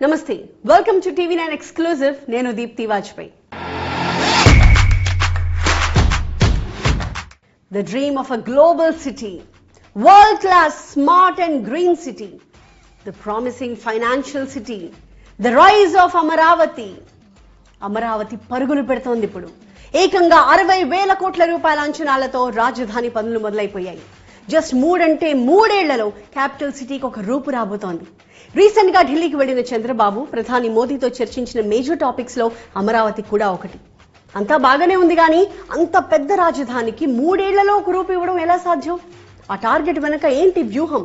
Namaste. Welcome to TV9 Exclusive. Nenu Deepthi Vajpayee. The dream of a global city, world-class, smart and green city, the promising financial city, the rise of Amaravati. Amaravati పరుగులు పెడుతోంది ఇప్పుడు. ఏకంగా 60,000 కోట్ల రూపాయల అంచనాలతో రాజధాని పనులు మొదలైపోయాయి. Just 3 అంటే 3 ఏళ్లలో క్యాపిటల్ సిటీకి ఒక రూపు రాబోతోంది. రీసెంట్ గా ఢిల్లీకి వెళ్లిన చంద్రబాబు ప్రధాని మోదీతో చర్చించిన మేజర్ టాపిక్స్ లో అమరావతి కూడా ఒకటి. అంతా బాగానే ఉంది కానీ అంత పెద్ద రాజధానికి 3 ఏళ్లలో ఒక రూపు ఇవ్వడం ఎలా సాధ్యం? ఆ టార్గెట్ వెనక ఏంటి వ్యూహం?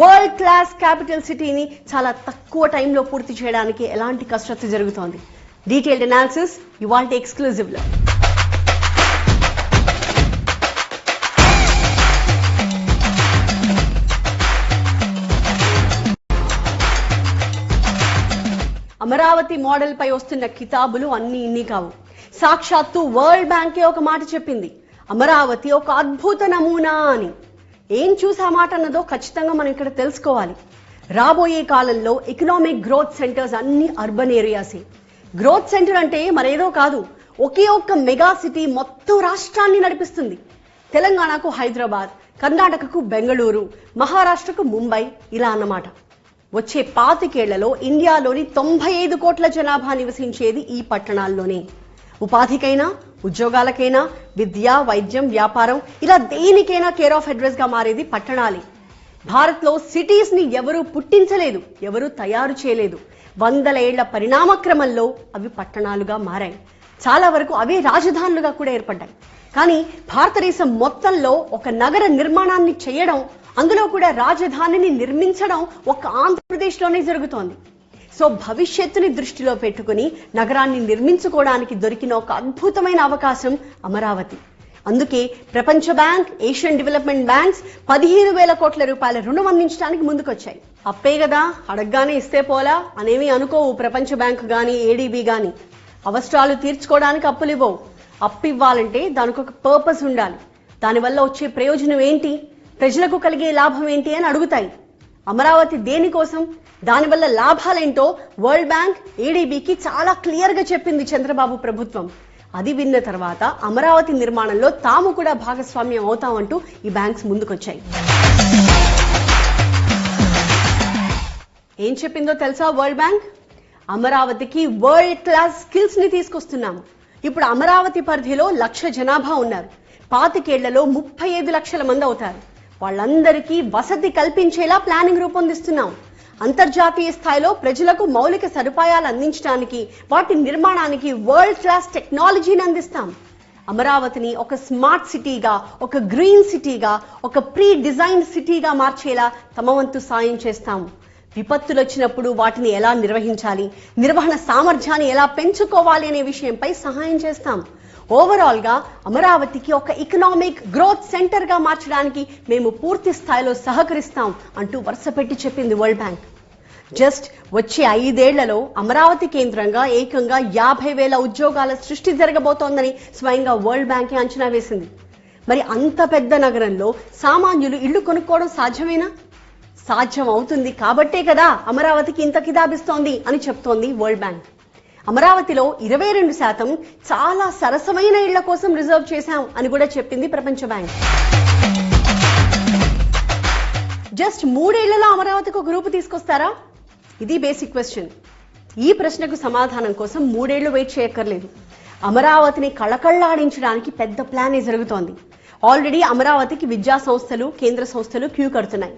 వరల్డ్ క్లాస్ క్యాపిటల్ సిటీని చాలా తక్కువ టైంలో పూర్తి చేయడానికి ఎలాంటి కసరత్తు జరుగుతోంది? డీటెయిల్డ్ అనాలిసిస్ ఇవాల్టి ఎక్స్క్లూజివ్ లో. అమరావతి మోడల్ పై వస్తున్న కితాబులు అన్ని ఇన్ని కావు. సాక్షాత్తు వరల్డ్ బ్యాంకే ఒక మాట చెప్పింది, అమరావతి ఒక అద్భుత నమూనా అని. ఏం చూసా మాట అన్నదో ఖచ్చితంగా మనం ఇక్కడ తెలుసుకోవాలి. రాబోయే కాలంలో ఎకనామిక్ గ్రోత్ సెంటర్స్ అన్ని అర్బన్ ఏరియాసే. గ్రోత్ సెంటర్ అంటే మరేదో కాదు, ఒకే ఒక్క మెగా సిటీ మొత్తం రాష్ట్రాన్ని నడిపిస్తుంది. తెలంగాణకు హైదరాబాద్, కర్ణాటకకు బెంగళూరు, మహారాష్ట్రకు ముంబై, ఇలా అన్నమాట. వచ్చే 25 ఏళ్లలో ఇండియాలోని 95 కోట్ల జనాభా నివసించేది ఈ పట్టణాల్లోనే. ఉపాధికైనా, ఉద్యోగాలకైనా, విద్య, వైద్యం, వ్యాపారం, ఇలా దేనికైనా కేర్ ఆఫ్ అడ్రస్ గా మారేది పట్టణాలే. భారత్ లో సిటీస్ ని ఎవరూ పుట్టించలేదు, ఎవరూ తయారు చేయలేదు. 100 ఏళ్ల పరిణామ క్రమంలో అవి పట్టణాలుగా మారాయి. చాలా వరకు అవే రాజధానులుగా కూడా ఏర్పడ్డాయి. కానీ భారతదేశం మొత్తంలో ఒక నగర నిర్మాణాన్ని చేయడం, అందులో కూడా రాజధానిని నిర్మించడం ఒక ఆంధ్రప్రదేశ్లోనే జరుగుతోంది. సో భవిష్యత్తుని దృష్టిలో పెట్టుకుని నగరాన్ని నిర్మించుకోవడానికి దొరికిన ఒక అద్భుతమైన అవకాశం అమరావతి. అందుకే ప్రపంచ బ్యాంక్, ఏషియన్ డెవలప్మెంట్ బ్యాంక్స్ 15,000 కోట్ల రూపాయల రుణం అందించడానికి ముందుకొచ్చాయి. అప్పే కదా, అడగగానే ఇస్తే పోలా అనేవి అనుకోవు ప్రపంచ బ్యాంక్ గాని, ఏడీబీ గాని. అవసరాలు తీర్చుకోవడానికి అప్పులు ఇవ్వవు. అప్పు ఇవ్వాలంటే దానికి ఒక పర్పస్ ఉండాలి. దానివల్ల వచ్చే ప్రయోజనం ఏంటి, ప్రజలకు కలిగే లాభం ఏంటి అని అడుగుతాయి. అమరావతి దేనికోసం, దానివల్ల లాభాలేంటో వరల్డ్ బ్యాంక్, ఏడీబీకి చాలా క్లియర్ గా చెప్పింది చంద్రబాబు ప్రభుత్వం. అది విన్న తర్వాత అమరావతి నిర్మాణంలో తాము కూడా భాగస్వామ్యం అవుతామంటూ ఈ బ్యాంక్స్ ముందుకొచ్చాయి. ఏం చెప్పిందో తెలుసా వరల్డ్ బ్యాంక్? అమరావతికి వరల్డ్ క్లాస్ స్కిల్స్ ని తీసుకొస్తున్నాము. ఇప్పుడు అమరావతి పరిధిలో 1,00,000 జనాభా ఉన్నారు. 25 ఏళ్లలో 35 లక్షల మంది అవుతారు. వాళ్ళందరికీ వసతి కల్పించేలా ప్లానింగ్ రూపొందిస్తున్నాం. అంతర్జాతీయ స్థాయిలో ప్రజలకు మౌలిక సదుపాయాలు అందించడానికి, వాటి నిర్మాణానికి వరల్డ్ క్లాస్ టెక్నాలజీని అందిస్తాం. అమరావతిని ఒక స్మార్ట్ సిటీగా, ఒక గ్రీన్ సిటీగా, ఒక ప్రీ డిజైన్డ్ సిటీగా మార్చేలా తమ వంతు సాయం చేస్తాము. విపత్తులు వచ్చినప్పుడు వాటిని ఎలా నిర్వహించాలి, నిర్వహణ సామర్థ్యాన్ని ఎలా పెంచుకోవాలి అనే విషయంపై సహాయం చేస్తాం. ఓవరాల్ గా అమరావతికి ఒక ఎకనామిక్ గ్రోత్ సెంటర్ గా మార్చడానికి మేము పూర్తి స్థాయిలో సహకరిస్తాం అంటూ వరుస పెట్టి చెప్పింది వరల్డ్ బ్యాంక్. జస్ట్ వచ్చే 5 ఏళ్లలో అమరావతి కేంద్రంగా ఏకంగా 50,000 ఉద్యోగాల సృష్టి జరగబోతోందని స్వయంగా వరల్డ్ బ్యాంకే అంచనా వేసింది. మరి అంత పెద్ద నగరంలో సామాన్యులు ఇళ్లు కొనుక్కోవడం సాధ్యమేనా? సాధ్యం అవుతుంది కాబట్టే కదా అమరావతికి ఇంత కితాబిస్తోంది అని చెప్తోంది వరల్డ్ బ్యాంక్. అమరావతిలో 22% చాలా సరసమైన ఇళ్ల కోసం రిజర్వ్ చేశాం అని కూడా చెప్పింది ప్రపంచ బ్యాంక్. జస్ట్ 3 ఏళ్లలో అమరావతికి ఒక రూపు తీసుకొస్తారా? ఇది బేసిక్ క్వశ్చన్. ఈ ప్రశ్నకు సమాధానం కోసం 3 ఏళ్లు వెయిట్ చేయక్కర్లేదు. అమరావతిని కళకళ్లాడించడానికి పెద్ద ప్లానే జరుగుతోంది. ఆల్రెడీ అమరావతికి విద్యా సంస్థలు, కేంద్ర సంస్థలు క్యూ కడుతున్నాయి.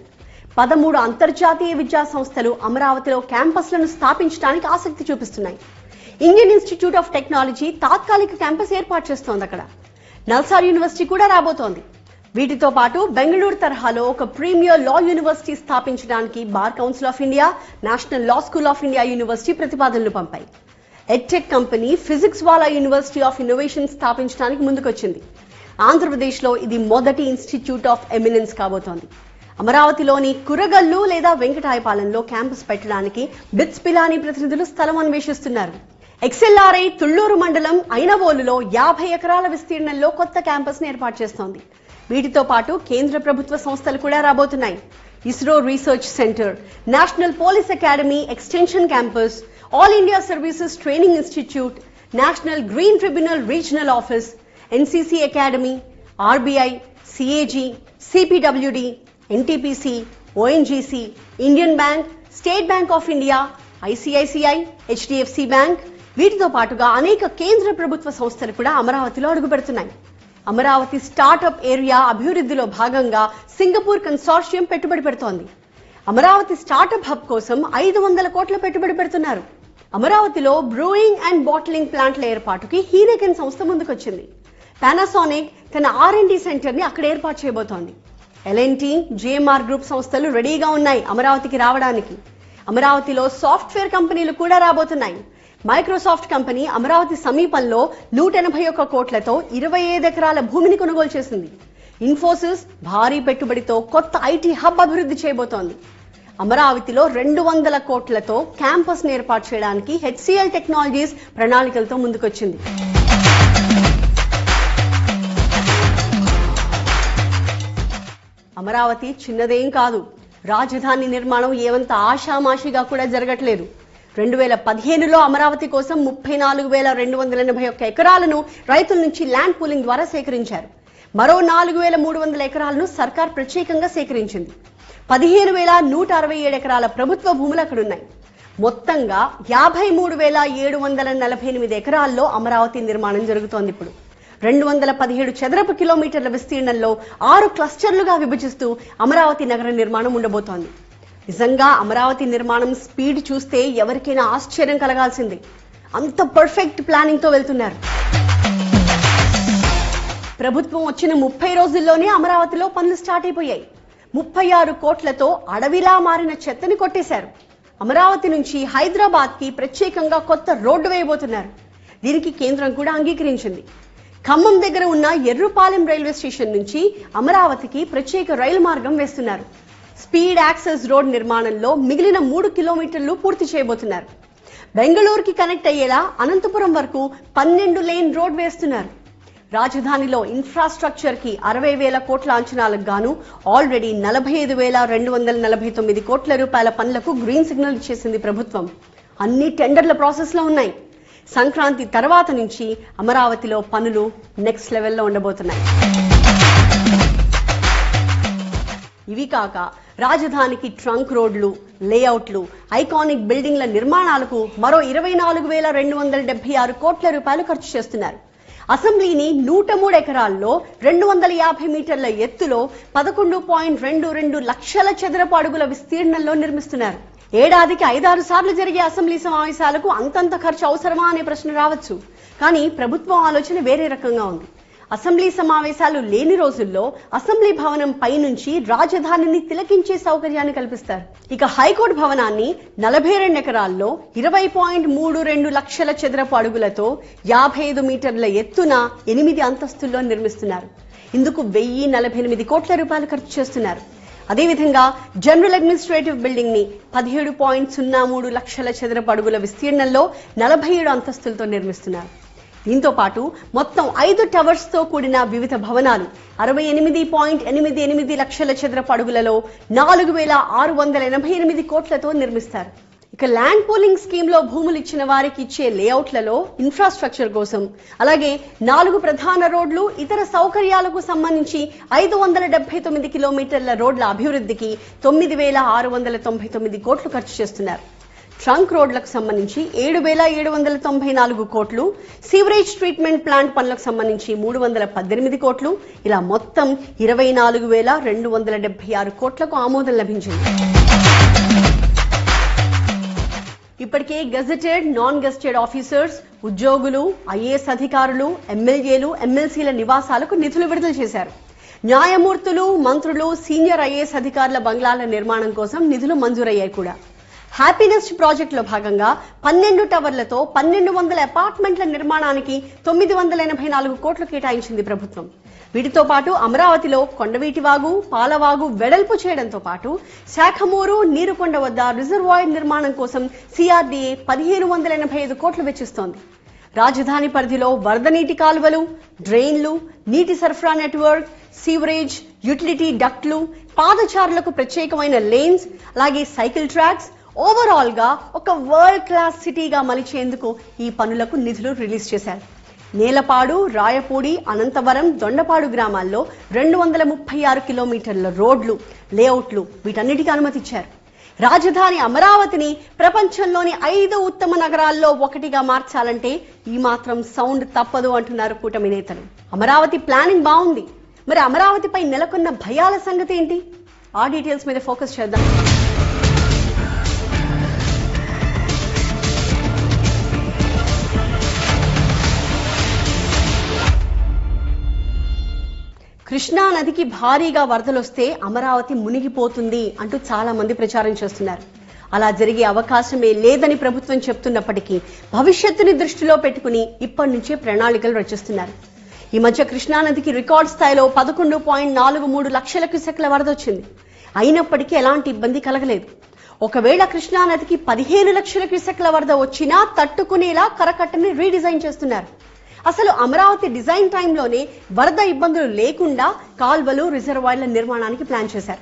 13 అంతర్జాతీయ విద్యా సంస్థలు అమరావతిలో క్యాంపస్లను స్థాపించడానికి ఆసక్తి చూపిస్తున్నాయి. ఇండియన్ ఇన్స్టిట్యూట్ ఆఫ్ టెక్నాలజీ తాత్కాలిక క్యాంపస్ ఏర్పాటు చేస్తోంది అక్కడ. నల్సార్ యూనివర్సిటీ కూడా రాబోతోంది. వీటితో పాటు బెంగళూరు తరహాలో ఒక ప్రీమియర్ లా యూనివర్సిటీ స్థాపించడానికి bar council of India, national law school of India university ప్రతిపాదనలు పంపాయి. Edtech company Physics Wallah university of innovation స్థాపించడానికి ముందుకొచ్చింది. ఆంధ్రప్రదేశ్లో ఇది మొదటి ఇన్స్టిట్యూట్ ఆఫ్ ఎమినెన్స్ కాబోతోంది. అమరావతిలోని కురగల్లు లేదా వెంకటాయపాలెంలో క్యాంపస్ పెట్టడానికి బిట్స్ పిలాని ప్రతినిధులు స్థలం అన్వేషిస్తున్నారు. ఎక్స్ఎల్ఆర్ఐ తుళ్లూరు మండలం ఐనవోలులో 50 ఎకరాల విస్తీర్ణంలో కొత్త క్యాంపస్ ని ఏర్పాటు చేస్తోంది. వీటితో పాటు కేంద్ర ప్రభుత్వ సంస్థలు కూడా రాబోతున్నాయి. ISRO Research Center, National Police Academy Extension Campus, All India Services Training Institute, National Green Tribunal Regional Office, NCC Academy, RBI, CAG, CPWD, NTPC, ONGC, Indian Bank, State Bank of India, ICICI, HDFC Bank, వీటితో పాటుగా అనేక కేంద్ర ప్రభుత్వ సంస్థలు కూడా అమరావతిలో అడుగుపెడుతున్నాయి. Amaravati startup area అభివృద్ధిలో భాగంగా సింగపూర్ కన్సార్షియం పెట్టుబడి పెడుతోంది. అమరావతి స్టార్టప్ హబ్ కోసం 500 కోట్ల పెట్టుబడి పెడుతున్నారు. అమరావతిలో బ్రూయింగ్ అండ్ బాటిలింగ్ ప్లాంట్ల ఏర్పాటుకి హీనెకెన్ సంస్థ ముందుకొచ్చింది. పానాసోనిక్ తన R&D సెంటర్ ని అక్కడ ఏర్పాటు చేయబోతోంది. L&T, GMR గ్రూప్ సంస్థలు రెడీగా ఉన్నాయి అమరావతికి రావడానికి. అమరావతిలో సాఫ్ట్వేర్ కంపెనీలు కూడా రాబోతున్నాయి. మైక్రోసాఫ్ట్ కంపెనీ అమరావతి సమీపంలో 181 కోట్లతో 25 ఎకరాల భూమిని కొనుగోలు చేసింది. ఇన్ఫోసిస్ భారీ పెట్టుబడితో కొత్త ఐటీ హబ్ అభివృద్ధి చేయబోతోంది. అమరావతిలో 200 కోట్లతో క్యాంపస్ ని ఏర్పాటు చేయడానికి HCL టెక్నాలజీస్ ప్రణాళికలతో ముందుకొచ్చింది. అమరావతి చిన్నదేం కాదు. రాజధాని నిర్మాణం ఏమంత ఆషామాషిగా కూడా జరగట్లేదు. 2015లో అమరావతి కోసం 34,281 ఎకరాలను రైతుల నుంచి ల్యాండ్ పూలింగ్ ద్వారా సేకరించారు. మరో 4,300 ఎకరాలను సర్కార్ ప్రత్యేకంగా సేకరించింది. 15,167 ఎకరాల ప్రభుత్వ భూములు అక్కడున్నాయి. మొత్తంగా 53,748 ఎకరాల్లో అమరావతి నిర్మాణం జరుగుతోంది. ఇప్పుడు 217 చదరపు కిలోమీటర్ల విస్తీర్ణంలో 6 క్లస్టర్లుగా విభజిస్తూ అమరావతి నగర నిర్మాణం ఉండబోతోంది. నిజంగా అమరావతి నిర్మాణం స్పీడ్ చూస్తే ఎవరికైనా ఆశ్చర్యం కలగాల్సిందే. అంత పర్ఫెక్ట్ ప్లానింగ్ తో వెళ్తున్నారు. ప్రభుత్వం వచ్చిన 30 రోజుల్లోనే అమరావతిలో పనులు స్టార్ట్ అయిపోయాయి. 36 కోట్లతో అడవిలా మారిన చెత్తని కొట్టేశారు. అమరావతి నుంచి హైదరాబాద్ కి ప్రత్యేకంగా కొత్త రోడ్డు వేయబోతున్నారు. దీనికి కేంద్రం కూడా అంగీకరించింది. ఖమ్మం దగ్గర ఉన్న ఎర్రుపాలెం రైల్వే స్టేషన్ నుంచి అమరావతికి ప్రత్యేక రైలు మార్గం వేస్తున్నారు. స్పీడ్ యాక్సెస్ రోడ్ నిర్మాణంలో మిగిలిన 3 కిలోమీటర్లు పూర్తి చేయబోతున్నారు. బెంగళూరుకి కనెక్ట్ అయ్యేలా అనంతపురం వరకు 12 లేన్ రోడ్ వేస్తున్నారు. రాజధానిలో ఇన్ఫ్రాస్ట్రక్చర్ కి 60,000 కోట్ల అంచనాలకు గాను ఆల్రెడీ 45,249 కోట్ల రూపాయల పనులకు గ్రీన్ సిగ్నల్ ఇచ్చేసింది ప్రభుత్వం. అన్ని టెండర్ల ప్రాసెస్ లో ఉన్నాయి. సంక్రాంతి తర్వాత నుంచి అమరావతిలో పనులు నెక్స్ట్ లెవెల్లో ఉండబోతున్నాయి. ఇవి కాక రాజధానికి ట్రంక్ రోడ్లు, లేఅవుట్లు, ఐకానిక్ బిల్డింగ్ల నిర్మాణాలకు మరో 24,276 కోట్ల రూపాయలు ఖర్చు చేస్తున్నారు. అసెంబ్లీని 103 ఎకరాల్లో 250 మీటర్ల ఎత్తులో 11.22 లక్షల చదరపు అడుగుల విస్తీర్ణంలో నిర్మిస్తున్నారు. ఏడాదికి 5-6 సార్లు జరిగే అసెంబ్లీ సమావేశాలకు అంతంత ఖర్చు అవసరమా అనే ప్రశ్న రావచ్చు. కానీ ప్రభుత్వం ఆలోచన వేరే రకంగా ఉంది. అసెంబ్లీ సమావేశాలు లేని రోజుల్లో అసెంబ్లీ భవనం పై నుంచి రాజధానిని తిలకించే సౌకర్యాన్ని కల్పిస్తారు. ఇక హైకోర్టు భవనాన్ని 42 ఎకరాల్లో 20.32 లక్షల చదరపు అడుగులతో 55 మీటర్ల ఎత్తున 8 అంతస్తుల్లో నిర్మిస్తున్నారు. ఇందుకు 1,048 కోట్ల రూపాయలు ఖర్చు చేస్తున్నారు. అదేవిధంగా జనరల్ అడ్మినిస్ట్రేటివ్ బిల్డింగ్ ని 17.03 లక్షల చదరపు అడుగుల విస్తీర్ణంలో 47 అంతస్తులతో నిర్మిస్తున్నారు. దీంతో పాటు మొత్తం 5 టవర్స్ తో కూడిన వివిధ భవనాలు 68.88 లక్షల చదరపు అడుగులలో 4,688 కోట్లతో నిర్మిస్తారు. ఇక ల్యాండ్ పూలింగ్ స్కీమ్ లో భూములు ఇచ్చిన వారికి ఇచ్చే లేఅవుట్లలో ఇన్ఫ్రాస్ట్రక్చర్ కోసం, అలాగే 4 ప్రధాన రోడ్లు, ఇతర సౌకర్యాలకు సంబంధించి 579 కిలోమీటర్ల రోడ్ల అభివృద్ధికి 9,699 కోట్లు ఖర్చు చేస్తున్నారు. ట్రంక్ రోడ్లకు సంబంధించి 7,794 కోట్లు, సీవరేజ్ ట్రీట్మెంట్ ప్లాంట్ పనులకు సంబంధించి 318 కోట్లు, ఇలా మొత్తం 24,276 కోట్లకు ఆమోదం లభించింది. ఇప్పటికే గెజెటెడ్, నాన్ గెజెటెడ్ ఆఫీసర్స్, ఉద్యోగులు, IAS అధికారులు, ఎమ్మెల్యేలు, ఎమ్మెల్సీల నివాసాలకు నిధులు విడుదల చేశారు. న్యాయమూర్తులు, మంత్రులు, సీనియర్ IAS అధికారుల బంగ్లాల నిర్మాణం కోసం నిధులు మంజూరయ్యాయి కూడా. హ్యాపీనెస్ట్ ప్రాజెక్టులో భాగంగా 12 టవర్లతో 1,200 అపార్ట్మెంట్ల నిర్మాణానికి 984 కోట్లు కేటాయించింది ప్రభుత్వం. వీటితో పాటు అమరావతిలో కొండవీటివాగు, పాలవాగు వెడల్పు చేయడంతో పాటు శాఖమూరు, నీరుకొండ వద్ద రిజర్వాయర్ నిర్మాణం కోసం CRDA 1,585 కోట్లు వెచ్చిస్తోంది. రాజధాని పరిధిలో వరద నీటి కాలువలు, డ్రైన్లు, నీటి సరఫరా నెట్వర్క్, సీవరేజ్, యూటిలిటీ డక్ట్లు, పాదచారులకు ప్రత్యేకమైన లేన్స్, అలాగే సైకిల్ ట్రాక్స్, ఓవరాల్ గా ఒక వరల్డ్ క్లాస్ సిటీగా మలిచేందుకు ఈ పనులకు నిధులు రిలీజ్ చేశారు. నేలపాడు, రాయపూడి, అనంతవరం, దొండపాడు గ్రామాల్లో 236 కిలోమీటర్ల రోడ్లు, లేఅవుట్లు వీటన్నిటికీ అనుమతిచ్చారు. రాజధాని అమరావతిని ప్రపంచంలోని 5 ఉత్తమ నగరాల్లో ఒకటిగా మార్చాలంటే ఈ మాత్రం సౌండ్ తప్పదు అంటున్నారు కూటమి నేతలు. అమరావతి ప్లానింగ్ బాగుంది, మరి అమరావతిపై నెలకొన్న భయాల సంగతి ఏంటి? ఆ డీటెయిల్స్ మీద ఫోకస్ చేద్దాం. కృష్ణా నదికి భారీగా వరదలొస్తే అమరావతి మునిగిపోతుంది అంటూ చాలా మంది ప్రచారం చేస్తున్నారు. అలా జరిగే అవకాశమే లేదని ప్రభుత్వం చెప్తున్నప్పటికీ భవిష్యత్తుని దృష్టిలో పెట్టుకుని ఇప్పటి నుంచే ప్రణాళికలు రచిస్తున్నారు. ఈ మధ్య కృష్ణా నదికి రికార్డ్ స్థాయిలో 11.43 లక్షల క్యూసెక్ల వరద వచ్చింది. అయినప్పటికీ ఎలాంటి ఇబ్బంది కలగలేదు. ఒకవేళ కృష్ణా నదికి 15 లక్షల క్యూసెక్ల వరద వచ్చినా తట్టుకునేలా కరకట్టని రీడిజైన్ చేస్తున్నారు. అసలు అమరావతి డిజైన్ టైంలోనే వరద ఇబ్బందులు లేకుండా కాల్వలు, రిజర్వాయర్ల నిర్మాణానికి ప్లాన్ చేశారు.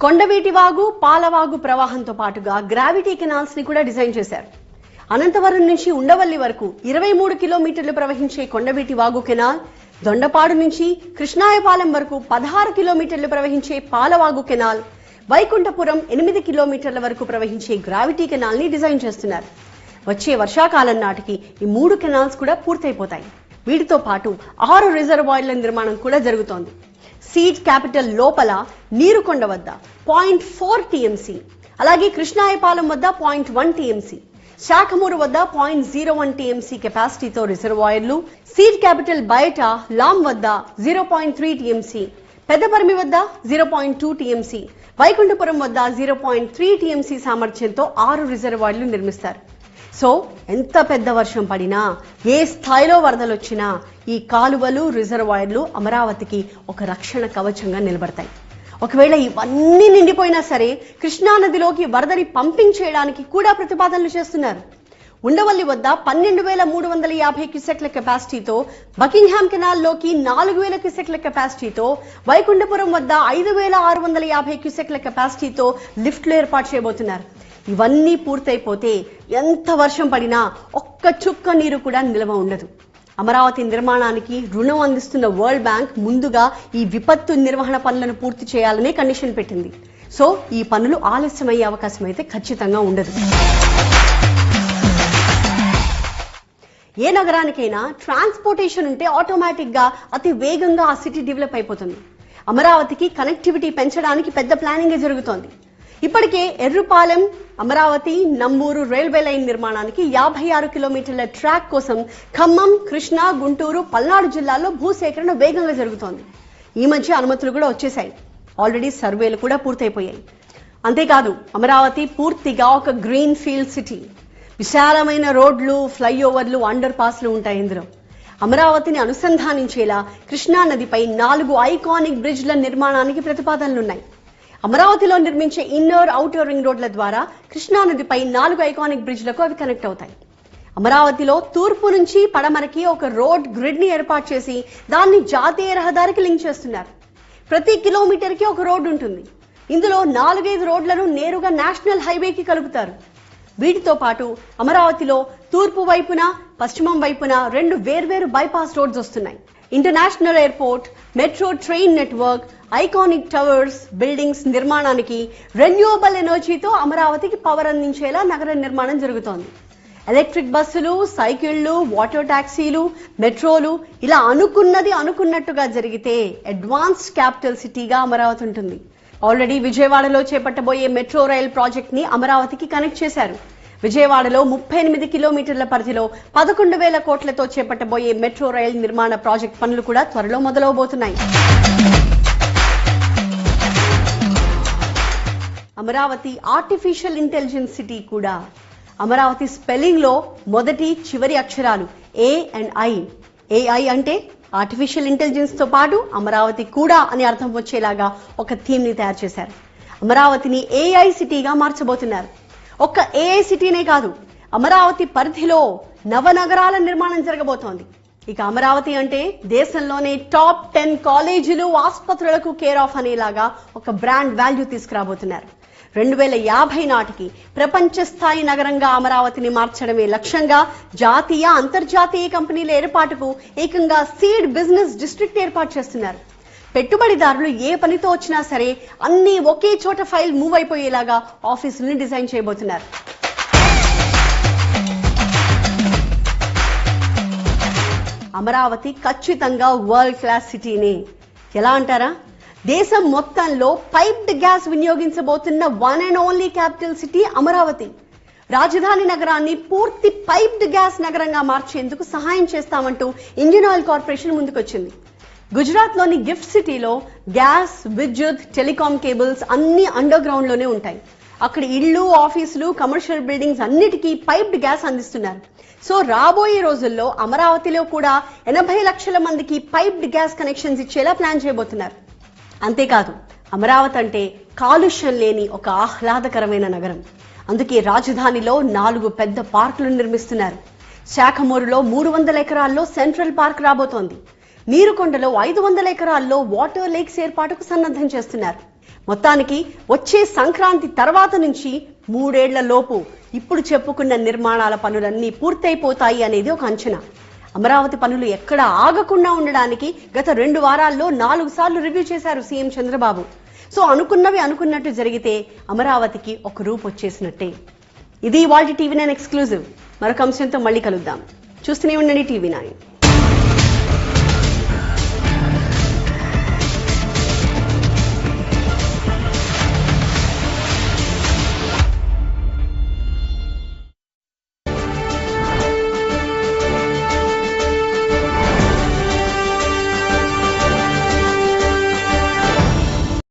కొండవీటి వాగు, పాలవాగు ప్రవాహంతో పాటుగా గ్రావిటీ కెనాల్స్ ని కూడా డిజైన్ చేశారు. అనంతవరం నుంచి ఉండవల్లి వరకు 23 కిలోమీటర్లు ప్రవహించే కొండవీటి వాగు కెనాల్, దొండపాడు నుంచి కృష్ణాయపాలెం వరకు 16 కిలోమీటర్లు ప్రవహించే పాలవాగు కెనాల్, వైకుంఠపురం 8 కిలోమీటర్ల వరకు ప్రవహించే గ్రావిటీ కెనాల్ ని డిజైన్ చేస్తున్నారు. వచ్చే వర్షాకాలం నాటికి ఈ 3 కెనాల్స్ కూడా పూర్తయిపోతాయి. వీటితో పాటు 6 రిజర్వాయర్ల నిర్మాణం కూడా జరుగుతోంది. సీడ్ క్యాపిటల్ లోపల నీరుకొండ వద్ద 0.4 టీఎంసీ, అలాగే కృష్ణాయపాలెం వద్ద 0.1 టీఎంసీ, శాఖమూరు వద్ద 0.01 టీఎంసీ కెపాసిటీతో రిజర్వాయర్లు, సీడ్ క్యాపిటల్ బయట లాం వద్ద 0.3 టీఎంసీ, పెద్దపర్మి వద్ద 0.2 టీఎంసీ, వైకుంఠపురం వద్ద 0.3 టీఎంసీ సామర్థ్యంతో 6 రిజర్వాయర్లు నిర్మిస్తారు. సో ఎంత పెద్ద వర్షం పడినా, ఏ స్థాయిలో వరదలు వచ్చినా ఈ కాలువలు, రిజర్వాయర్లు అమరావతికి ఒక రక్షణ కవచంగా నిలబడతాయి. ఒకవేళ ఇవన్నీ నిండిపోయినా సరే కృష్ణా నదిలోకి వరదని పంపింగ్ చేయడానికి కూడా ప్రతిపాదనలు చేస్తున్నారు. ఉండవల్లి వద్ద 12,350 క్యూసెక్ల కెపాసిటీతో, బకింగ్హామ్ కెనాల్లోకి 4,000 క్యూసెక్ల కెపాసిటీతో, వైకుంఠపురం వద్ద 5,650 క్యూసెక్ల కెపాసిటీతో లిఫ్ట్లు ఏర్పాటు చేయబోతున్నారు. ఇవన్నీ పూర్తయిపోతే ఎంత వర్షం పడినా ఒక్క చుక్క నీరు కూడా నిల్వ ఉండదు. అమరావతి నిర్మాణానికి రుణం అందిస్తున్న వరల్డ్ బ్యాంక్ ముందుగా ఈ విపత్తు నిర్వహణ పనులను పూర్తి చేయాలనే కండిషన్ పెట్టింది. సో ఈ పనులు ఆలస్యమయ్యే అవకాశం అయితే ఖచ్చితంగా ఉండదు. ఏ నగరానికైనా ట్రాన్స్పోర్టేషన్ ఉంటే ఆటోమేటిక్ గా అతి వేగంగా ఆ సిటీ డెవలప్ అయిపోతుంది. అమరావతికి కనెక్టివిటీ పెంచడానికి పెద్ద ప్లానింగ్ జరుగుతోంది. ఇప్పటికే ఎర్రుపాలెం, అమరావతి, నంబూరు రైల్వే లైన్ నిర్మాణానికి 56 కిలోమీటర్ల ట్రాక్ కోసం ఖమ్మం, కృష్ణా, గుంటూరు, పల్నాడు జిల్లాల్లో భూసేకరణ వేగంగా జరుగుతోంది. ఈ మధ్య అనుమతులు కూడా వచ్చేశాయి. ఆల్రెడీ సర్వేలు కూడా పూర్తయిపోయాయి. అంతేకాదు అమరావతి పూర్తిగా ఒక గ్రీన్ ఫీల్డ్ సిటీ. విశాలమైన రోడ్లు, ఫ్లైఓవర్లు, అండర్ పాస్లు ఉంటాయి. ఇందులో అమరావతిని అనుసంధానించేలా కృష్ణా నదిపై 4 ఐకానిక్ బ్రిడ్జ్ల నిర్మాణానికి ప్రతిపాదనలున్నాయి. అమరావతిలో నిర్మించే ఇన్నర్, ఔటర్ రింగ్ రోడ్ల ద్వారా కృష్ణా నదిపై 4 ఐకానిక్ బ్రిడ్జ్లకు అవి కనెక్ట్ అవుతాయి. అమరావతిలో తూర్పు నుంచి పడమరకి ఒక రోడ్ గ్రిడ్ ని ఏర్పాటు చేసి దాన్ని జాతీయ రహదారికి లింక్ చేస్తున్నారు. ప్రతి కిలోమీటర్కి ఒక రోడ్డు ఉంటుంది. ఇందులో 4-5 రోడ్లను నేరుగా నేషనల్ హైవేకి కలుపుతారు. వీటితో పాటు అమరావతిలో తూర్పు వైపున, పశ్చిమం వైపున 2 వేర్వేరు బైపాస్ రోడ్స్ వస్తున్నాయి. International airport, metro train network, iconic towers, buildings నిర్మాణానికి రెన్యూవబుల్ ఎనర్జీతో అమరావతికి పవర్ అందించేలా నగర నిర్మాణం జరుగుతోంది. ఎలక్ట్రిక్ బస్సులు, సైకిళ్లు, వాటర్ టాక్సీలు, మెట్రోలు ఇలా అనుకున్నది అనుకున్నట్టుగా జరిగితే అడ్వాన్స్డ్ క్యాపిటల్ సిటీగా అమరావతి ఉంటుంది. ఆల్రెడీ విజయవాడలో చేపట్టబోయే మెట్రో రైల్ ప్రాజెక్ట్ ని అమరావతికి కనెక్ట్ చేశారు. విజయవాడలో 38 కిలోమీటర్ల పరిధిలో 11,000 కోట్లతో చేపట్టబోయే మెట్రో రైల్ నిర్మాణ ప్రాజెక్ట్ పనులు కూడా త్వరలో మొదలవబోతున్నాయి. అమరావతి ఆర్టిఫిషియల్ ఇంటెలిజెన్స్ సిటీ కూడా. అమరావతి స్పెల్లింగ్ లో మొదటి, చివరి అక్షరాలు ఏ అండ్ ఐ. ఏఐ అంటే ఆర్టిఫిషియల్ ఇంటెలిజెన్స్ తో పాటు అమరావతి కూడా అని అర్థం వచ్చేలాగా ఒక థీమ్ ని తయారు చేశారు. అమరావతిని ఏఐ సిటీగా మార్చబోతున్నారు. ఒక్క ఏఐ సిటీనే కాదు, అమరావతి పరిధిలో నవనగరాల నిర్మాణం జరగబోతోంది. ఇక అమరావతి అంటే దేశంలోనే టాప్ 10 కాలేజీలు ఆసుపత్రులకు కేర్ ఆఫ్ అనేలాగా ఒక బ్రాండ్ వాల్యూ తీసుకురాబోతున్నారు. 2050 నాటికి ప్రపంచ స్థాయి నగరంగా అమరావతిని మార్చడమే లక్ష్యంగా జాతీయ అంతర్జాతీయ కంపెనీల ఏర్పాటుకు ఏకంగా సీడ్ బిజినెస్ డిస్ట్రిక్ట్ ఏర్పాటు చేస్తున్నారు. పెట్టుబడిదారులు ఏ పనితో వచ్చినా సరే అన్ని ఒకే చోట ఫైల్ మూవ్ అయిపోయేలాగా ఆఫీసులను డిజైన్ చేయబోతున్నారు. అమరావతి ఖచ్చితంగా వరల్డ్ క్లాస్ సిటీనే. ఎలా అంటారా? దేశం మొత్తంలో పైప్డ్ గ్యాస్ వినియోగించబోతున్న one and only capital city Amaravati. రాజధాని నగరాన్ని పూర్తి పైప్డ్ గ్యాస్ నగరంగా మార్చేందుకు సహాయం చేస్తామంటూ ఇండియన్ ఆయిల్ కార్పొరేషన్ ముందుకొచ్చింది. గుజరాత్ లోని గిఫ్ట్ సిటీలో గ్యాస్, విద్యుత్, టెలికాం కేబుల్స్ అన్ని అండర్ గ్రౌండ్ లోనే ఉంటాయి. అక్కడ ఇళ్లు, ఆఫీసులు, కమర్షియల్ బిల్డింగ్స్ అన్నిటికీ పైప్డ్ గ్యాస్ అందిస్తున్నారు. సో రాబోయే రోజుల్లో అమరావతిలో కూడా 80 లక్షల మందికి పైప్డ్ గ్యాస్ కనెక్షన్స్ ఇచ్చేలా ప్లాన్ చేయబోతున్నారు. అంతేకాదు, అమరావతి అంటే కాలుష్యం లేని ఒక ఆహ్లాదకరమైన నగరం. అందుకే రాజధానిలో 4 పెద్ద పార్కులు నిర్మిస్తున్నారు. శాఖమూరులో 300 ఎకరాల్లో సెంట్రల్ పార్క్ రాబోతోంది. నీరుకొండలో 500 ఎకరాల్లో వాటర్ లేక్స్ ఏర్పాటుకు సన్నద్ధం చేస్తున్నారు. మొత్తానికి వచ్చే సంక్రాంతి తర్వాత నుంచి 3 ఏళ్ల లోపు ఇప్పుడు చెప్పుకున్న నిర్మాణాల పనులన్నీ పూర్తయిపోతాయి అనేది ఒక అంచనా. అమరావతి పనులు ఎక్కడ ఆగకుండా ఉండడానికి గత 2 వారాల్లో 4 సార్లు రివ్యూ చేశారు సీఎం చంద్రబాబు. సో అనుకున్నవి అనుకున్నట్టు జరిగితే అమరావతికి ఒక రూపు వచ్చేసినట్టే. ఇది ఇవాల్టి TV9 ఎక్స్క్లూజివ్. మరొక అంశంతో మళ్ళీ కలుద్దాం. చూస్తూనే ఉండండి TV9.